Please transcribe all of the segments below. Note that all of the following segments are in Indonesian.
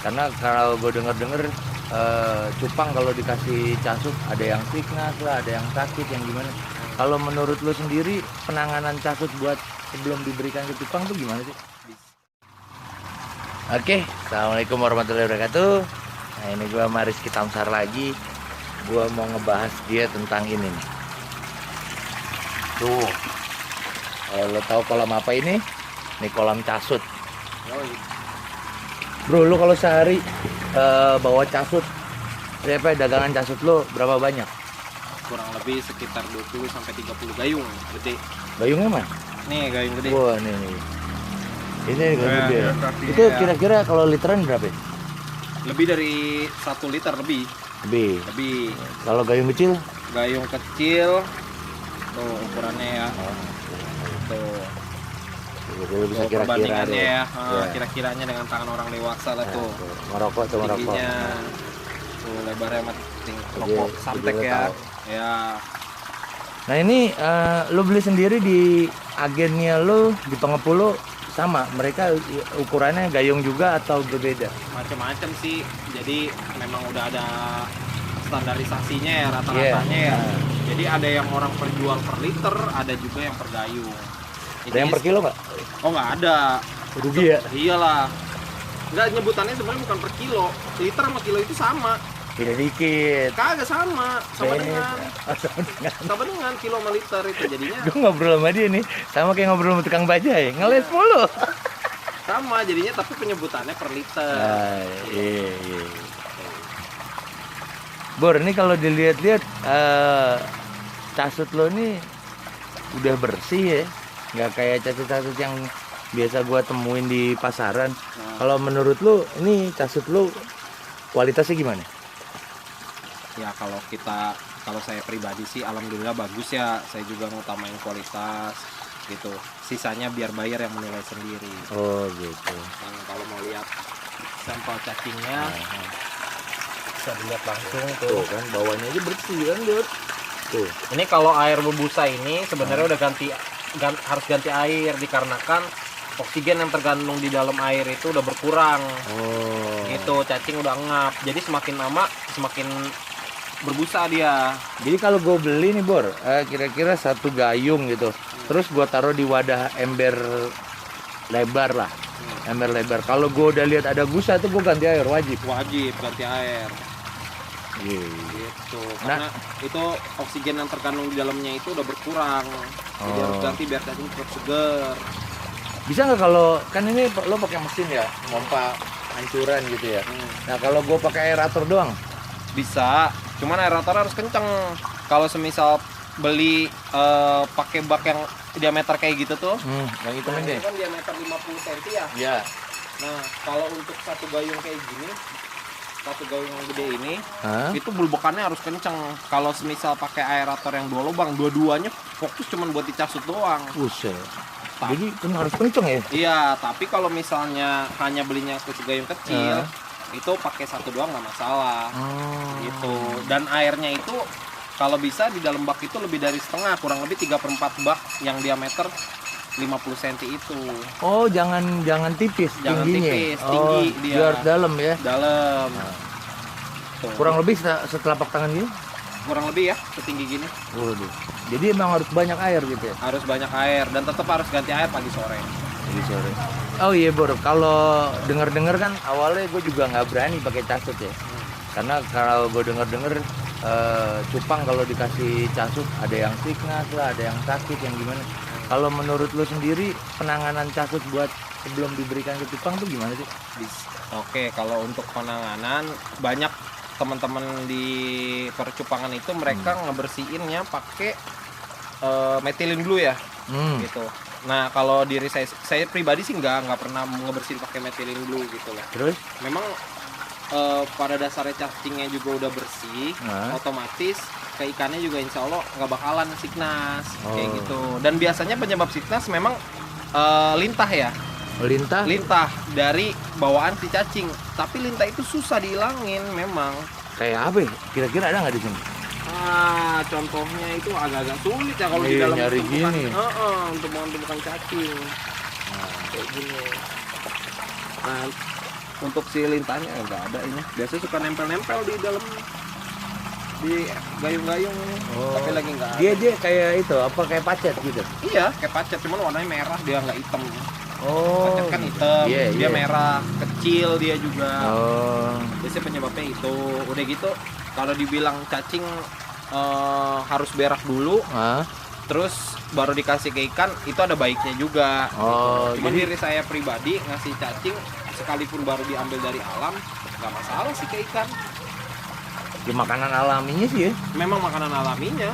Karena kalau gue denger cupang kalau dikasih casut ada yang sickness lah, ada yang sakit, yang gimana. Kalau menurut lo sendiri penanganan casut buat sebelum diberikan ke cupang tuh gimana sih? Oke, assalamualaikum warahmatullahi wabarakatuh. Nah ini gue sama Rizky Tamsar lagi. Gue mau ngebahas dia tentang ini nih. Tuh, lo tahu kolam apa ini? Ini kolam casut. Bro, lo kalau sehari bawa casut, apa dagangan casut lo berapa banyak? Kurang lebih sekitar 20-30 gayung gede. Gayungnya mana? Nih gayung gede. Wah, nih. Ini gayung gede. Itu ya. kira-kira kalau literan berapa? Lebih dari 1 liter lebih. Lebih. Kalau gayung kecil? Gayung kecil tuh ukurannya ya. Tuh. Jadi lo bisa kira-kira perbandingannya deh. ya. Kira-kiranya dengan tangan orang dewasa lah tuh. Merokok tuh merokok. Tingginya tuh lebarnya sama rokok samtek ya. Ya. Nah ini lo beli sendiri di agennya lo di Pengepul sama, mereka ukurannya gayung juga atau berbeda? Macam-macam sih, jadi memang udah ada standarisasinya ya, rata-ratanya ya. Jadi ada yang orang perjual per liter, ada juga yang per gayung. Ada yang per kilo nggak? Oh nggak ada. Rugi ya? Iyalah. Nggak, nyebutannya sebenarnya bukan per kilo, liter sama kilo itu sama. Beda dikit. Kagak sama Beda. sama dengan kilo sama liter itu jadinya. Gue ngobrol sama dia nih, sama kayak ngobrol sama tukang bajai, ngeles mulu. Sama jadinya, tapi penyebutannya per liter. Iya. Bor, ini kalau dilihat-lihat casut lo nih udah bersih ya, nggak kayak casut-casut yang biasa gua temuin di pasaran. Kalau menurut lo ini casut lo kualitasnya gimana? Ya kalau saya pribadi sih alhamdulillah bagus ya. Saya juga ngutamain kualitas gitu. Sisanya biar buyer yang menilai sendiri. Oh gitu. Kalau mau lihat sampel cacingnya bisa dilihat langsung tuh. Kan bawahnya aja bersih kan, Bor. Tuh. Ini kalau air berbusa ini sebenarnya udah harus ganti air dikarenakan oksigen yang tergandung di dalam air itu udah berkurang. Oh. Gitu, cacing udah ngap. Jadi semakin lama semakin berbusa dia. Jadi kalau gue beli nih Bor, kira-kira 1 gayung gitu, terus gue taruh di wadah ember lebar lah, ember lebar. Kalau gue udah lihat ada busa tuh gue ganti air wajib. Wajib ganti air. Gitu. Karena itu oksigen yang terkandung di dalamnya itu udah berkurang. Jadi harus ganti biar cacing tetap segar. Bisa nggak kalau kan ini lo pakai mesin ya, pompa hancuran gitu ya. Nah kalau gue pakai aerator doang? Bisa, cuman aerator harus kenceng. Kalau semisal beli pakai bak yang diameter kayak gitu tuh, yang itu ini kan diameter 50 cm ya. Iya. Nah, kalau untuk 1 gayung kayak gini, 1 gayung yang gede ini, itu bulbekannya harus kenceng. Kalau semisal pakai aerator yang 2 lubang, dua-duanya fokus cuman buat dicasut doang. Buset. Jadi kan harus kenceng ya? Iya, tapi kalau misalnya hanya belinya gayung kecil, itu pakai 1 doang nggak masalah. Gitu. Dan airnya itu kalau bisa di dalam bak itu lebih dari setengah, kurang lebih 3/4 bak yang diameter 50 cm itu. Oh, jangan tipis, jangan tingginya. Tipis, tinggi dia. Biar dalam ya. Dalam. Kurang lebih setelapak tangan gini? Kurang lebih ya, setinggi gini. Waduh. Jadi emang harus banyak air gitu ya? Harus banyak air dan tetap harus ganti air pagi sore. Pagi sore. Oh iya Bor, kalau denger kan awalnya gue juga nggak berani pakai casut ya. Karena kalau gue denger cupang kalau dikasih casut ada yang sickness lah, ada yang sakit, yang gimana. Kalau menurut lo sendiri penanganan casut buat sebelum diberikan ke cupang tuh gimana sih? Oke, kalau untuk penanganan banyak teman-teman di percupangan itu mereka ngebersihinnya pakai methylene blue ya, gitu. Nah kalau diri saya pribadi sih nggak pernah ngebersihin pakai methylene blue gitu loh. Terus? Memang pada dasarnya cacingnya juga udah bersih, otomatis ke ikannya juga insya Allah nggak bakalan sickness kayak gitu. Dan biasanya penyebab sickness memang lintah ya. Lintah dari bawaan si cacing, tapi lintah itu susah dihilangin memang. Kayak apa ya? Kira-kira ada nggak di sini? Contohnya itu agak-agak sulit ya kalau di dalam nyari gini. Untuk tumpukan cacing. Kayak gini. Nah, Untuk si lintahnya nggak ada ini. Biasanya suka nempel-nempel di dalam di gayung-gayung ini. Tapi lagi nggak ada. Dia kayak itu apa kayak pacet gitu. Iya, kayak pacet cuman warnanya merah, dia nggak hitam. Oh. Pacet kan hitam, Iya, dia iya. merah, kecil dia juga. Oh. Biasanya penyebabnya itu. Udah gitu, kalau dibilang cacing harus berak dulu, Hah? terus baru dikasih ke ikan, itu ada baiknya juga. Oh, Cuman jadi diri saya pribadi ngasih cacing sekalipun baru diambil dari alam, nggak masalah sih ke ikan. ya makanan alaminya sih ya. Memang makanan alaminya,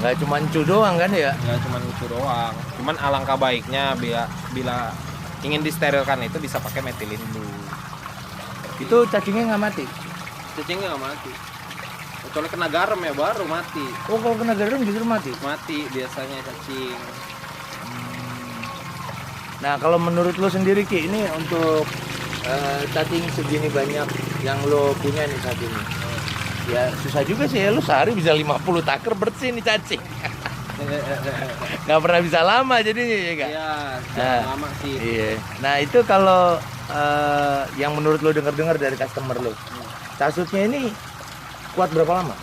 Nggak cuma cu doang kan ya? nggak cuma itu doang. Cuman alangkah baiknya bila ingin disterilkan itu bisa pakai metilin dulu. Itu cacingnya nggak mati. Cacingnya nggak mati. Kecuali kena garam ya baru mati. Oh, kalau kena garam justru mati. Mati biasanya cacing. Nah, kalau menurut lo sendiri Ki, ini untuk cacing segini banyak yang lo punya nih saat ini. Ya susah juga sih ya, lo sehari bisa 50 taker bersih nih cacing. Nggak pernah bisa lama jadinya ya Kak? Iya, Nah, lama sih. Iya. Nah itu kalau yang menurut lo dengar-dengar dari customer lo, casutnya ini kuat berapa lama?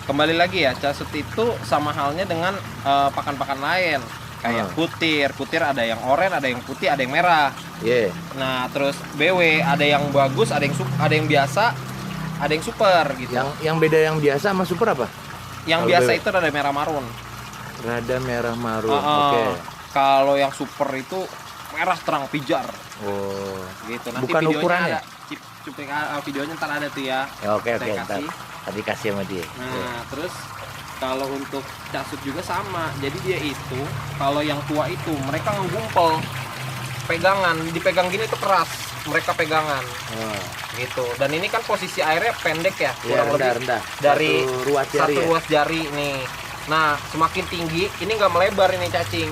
Kembali lagi ya, casut itu sama halnya dengan pakan-pakan lain. Kayak kutir ada yang oranye, ada yang putih, ada yang merah. Iya. Nah, terus BW ada yang bagus, ada yang biasa, ada yang super gitu. Yang beda yang biasa sama super apa? Yang kalau biasa BW? itu ada merah marun. Rada merah marun. Oke. Kalau yang super itu merah terang pijar Oh. gitu. Nanti Bukan videonya ukurannya? ada. Videonya ntar ada tuh ya. Ya, oke Saya ntar. kasih. Tadi kasih sama dia. Nah, terus kalau untuk casut juga sama. Jadi dia itu kalau yang tua itu mereka ngegumpel pegangan, dipegang gini tuh keras. Mereka pegangan Oh. gitu. Dan ini kan posisi airnya pendek ya, Iya, kurang lebih rendah. dari Satu ruas jari satu ya? ruas jari nih. Nah, semakin tinggi ini nggak melebar ini cacing.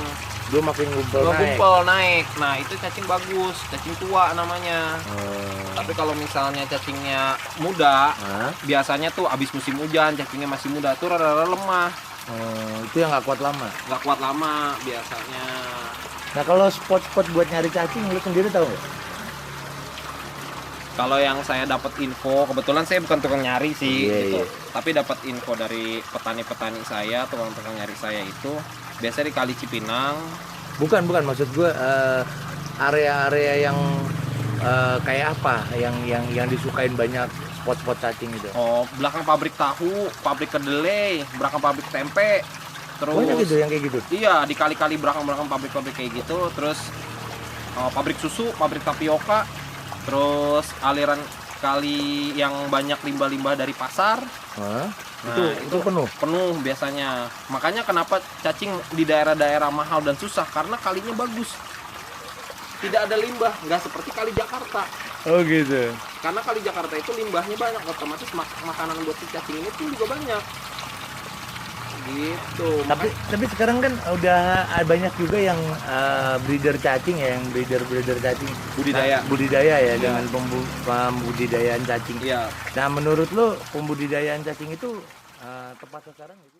Dia makin ngumpul naik. Ngegumpel naik. Nah, itu cacing bagus, cacing tua namanya. Oh. Tapi kalau misalnya cacingnya muda, Hah? biasanya tuh abis musim hujan, cacingnya masih muda tuh rada-rada lemah, Oh, itu yang nggak kuat lama. nggak kuat lama biasanya. Nah kalau spot-spot buat nyari cacing lu sendiri tahu nggak? Kalau yang saya dapat info, kebetulan saya bukan tukang nyari sih, Iya, gitu. iya. Tapi dapat info dari petani-petani saya, tukang-tukang nyari saya itu biasanya di Kali Cipinang. Bukan maksud gue area-area yang kayak apa yang disukain banyak spot-spot cacing itu. Oh, belakang pabrik tahu, pabrik kedelai, belakang pabrik tempe. Terus Banyak gitu yang kayak gitu. iya, di kali-kali belakang-belakang pabrik-pabrik kayak gitu, terus pabrik susu, pabrik tapioka, terus aliran kali yang banyak limbah-limbah dari pasar. Hah? Nah, itu penuh. Penuh biasanya. Makanya kenapa cacing di daerah-daerah mahal dan susah, karena kalinya bagus. Tidak ada limbah, nggak seperti kali Jakarta. Oh gitu. Karena kali Jakarta itu limbahnya banyak, otomatis makanan buat si cacing ini pun juga banyak. Gitu. Tapi sekarang kan udah banyak juga yang breeder cacing ya, yang breeder cacing Budidaya. budidaya ya, Iya. dengan pembudidayaan cacing. Iya. Nah menurut lo pembudidayaan cacing itu tepat sasaran nggak sih?